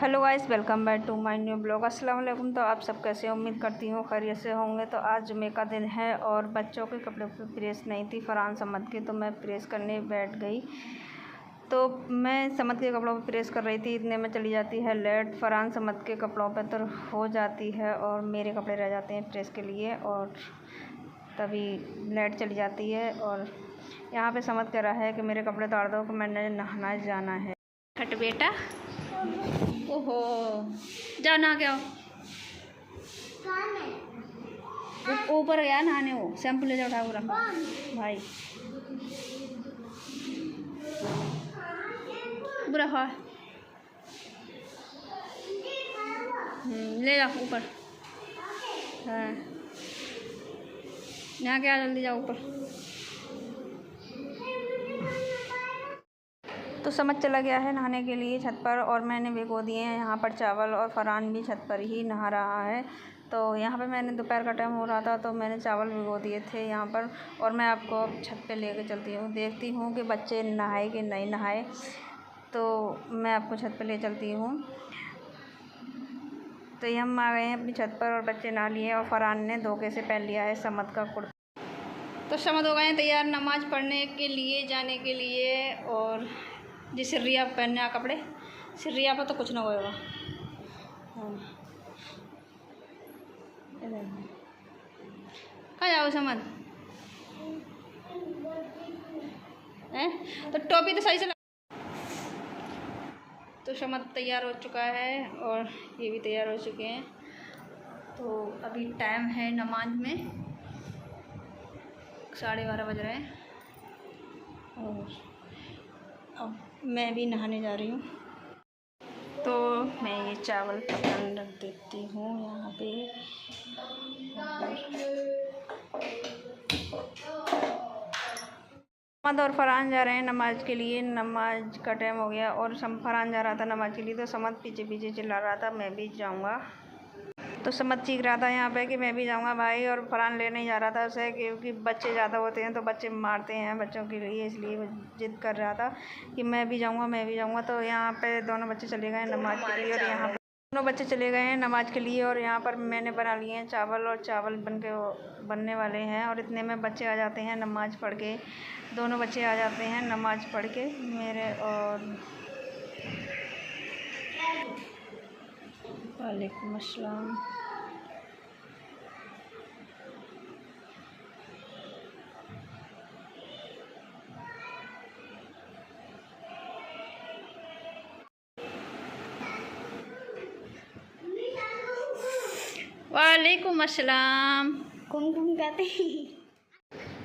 Hello guys, welcome back to my new blog. अस्सलाम वालेकुम। तो आप सब कैसे, उम्मीद करती हूँ खैरियत से होंगे। तो आज जुमे का दिन है और बच्चों के कपड़े पे प्रेस नहीं थी फरहान समद के, तो मैं प्रेस करने बैठ गई। तो मैं समद के कपड़ों पे प्रेस कर रही थी, इतने में चली जाती है लाइट। फरहान समद के कपड़ों पे तो हो जाती है और मेरे कपड़े रह जाते हैं प्रेस के लिए, और तभी लाइट चली जाती है। और यहाँ पे समद कह रहा है कि मेरे कपड़े उतार दो कि मैंने नहाना जाना है। हट बेटा, ओहो, जाओ नहा के आओ। ऊपर गया नहाने, वो शैम्पू ले जाओ, उठा के रखो भाई। बुरा हुआ, ले जाओ ऊपर। हाँ, नहा के आ, जल्दी जाओ ऊपर। तो समझ चला गया है नहाने के लिए छत पर, और मैंने भिगो दिए हैं यहाँ पर चावल, और फरहान भी छत पर ही नहा रहा है। तो यहाँ पे मैंने दोपहर का टाइम हो रहा था तो मैंने चावल भिगो दिए थे यहाँ पर, और मैं आपको छत पे लेके चलती हूँ, देखती हूँ कि बच्चे नहाए कि नहीं नहाए। तो मैं आपको छत पे ले चलती हूँ। तो ये हम आ गए हैं अपनी छत पर, और बच्चे नहा लिए, और फरहान ने धोखे से पहन लिया है समद का कुर्ता। तो समद हो गए हैं तैयार नमाज़ पढ़ने के लिए, जाने के लिए। और जी सिर्रिया पहनने कपड़े, सिर्रिया पर तो कुछ ना होएगा। हाँ, कहाँ जाओ समद है, तो टोपी तो सही से। तो समद तैयार हो चुका है और ये भी तैयार हो चुके हैं। तो अभी टाइम है नमाज में 12:30 बज रहे हैं, और अब मैं भी नहाने जा रही हूँ। तो मैं ये चावल पकड़ रख देती हूँ यहाँ पे। समद और फरहान जा रहे हैं नमाज के लिए, नमाज का टाइम हो गया, और फरहान जा रहा था नमाज के लिए, तो समद पीछे पीछे चिल्ला रहा था मैं भी जाऊँगा। तो समद चीख रहा था यहाँ पे कि मैं भी जाऊँगा भाई, और फरहान ले नहीं जा रहा था उसे, क्योंकि बच्चे ज़्यादा होते हैं तो बच्चे मारते हैं बच्चों के लिए, इसलिए वो जिद कर रहा था कि मैं भी जाऊँगा मैं भी जाऊँगा। तो यहाँ पे दोनों बच्चे चले गए नमाज के लिए, और यहाँ पर दोनों बच्चे चले गए हैं नमाज के लिए, और यहाँ पर मैंने बना लिए हैं चावल, और चावल बनने वाले हैं। और इतने में बच्चे आ जाते हैं नमाज पढ़ के, दोनों बच्चे आ जाते हैं नमाज पढ़ के मेरे। और वालेकुम अस्सलाम। वालेकुम अस्सलाम। कुमकुम कहते हैं।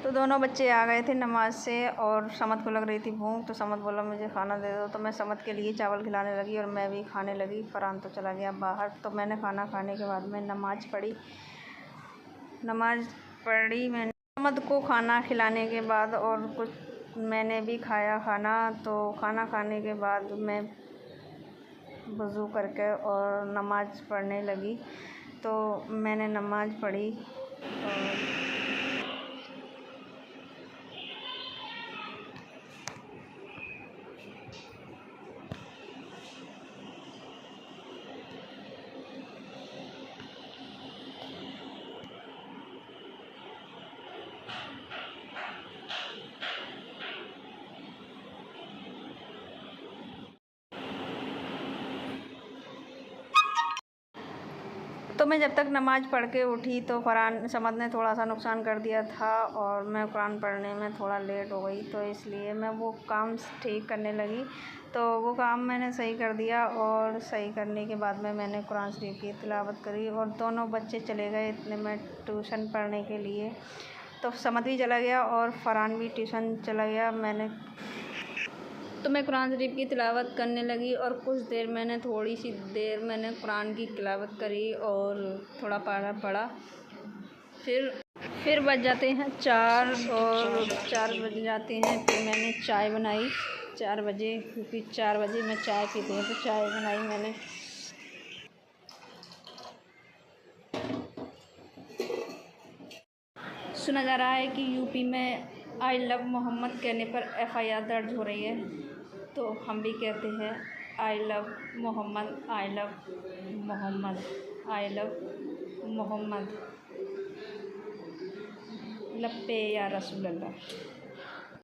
तो दोनों बच्चे आ गए थे नमाज से, और समद को लग रही थी भूख, तो समद बोला मुझे खाना दे दो। तो मैं समद के लिए चावल खिलाने लगी और मैं भी खाने लगी। फरहान तो चला गया बाहर। तो मैंने खाना खाने के बाद में नमाज़ पढ़ी मैंने समद को खाना खिलाने के बाद, और कुछ मैंने भी खाया खाना। तो खाना खाने के बाद मैं वज़ू करके और नमाज़ पढ़ने लगी। तो मैंने नमाज़ पढ़ी, और तो मैं जब तक नमाज़ पढ़ के उठी तो फरहान समद ने थोड़ा सा नुकसान कर दिया था, और मैं कुरान पढ़ने में थोड़ा लेट हो गई, तो इसलिए मैं वो काम ठीक करने लगी। तो वो काम मैंने सही कर दिया, और सही करने के बाद में मैंने कुरान शरीफ की तिलावत करी, और दोनों बच्चे चले गए इतने में ट्यूशन पढ़ने के लिए। तो समद भी चला गया और फरहान भी ट्यूशन चला गया। तो मैं कुरान शरीफ की तिलावत करने लगी, और कुछ देर मैंने थोड़ी सी देर मैंने कुरान की तिलावत करी और थोड़ा पढ़ा। फिर बज जाते हैं 4, और 4 बज जाते हैं। फिर मैंने चाय बनाई 4 बजे, क्योंकि 4 बजे मैं चाय पीती हूँ, तो चाय बनाई मैंने। सुना जा रहा है कि यूपी में आई लव मोहम्मद कहने पर FIR दर्ज हो रही है, तो हम भी कहते हैं I love Mohammad, I love Mohammad, I love Mohammad. लब्बे या रसूल अल्लाह।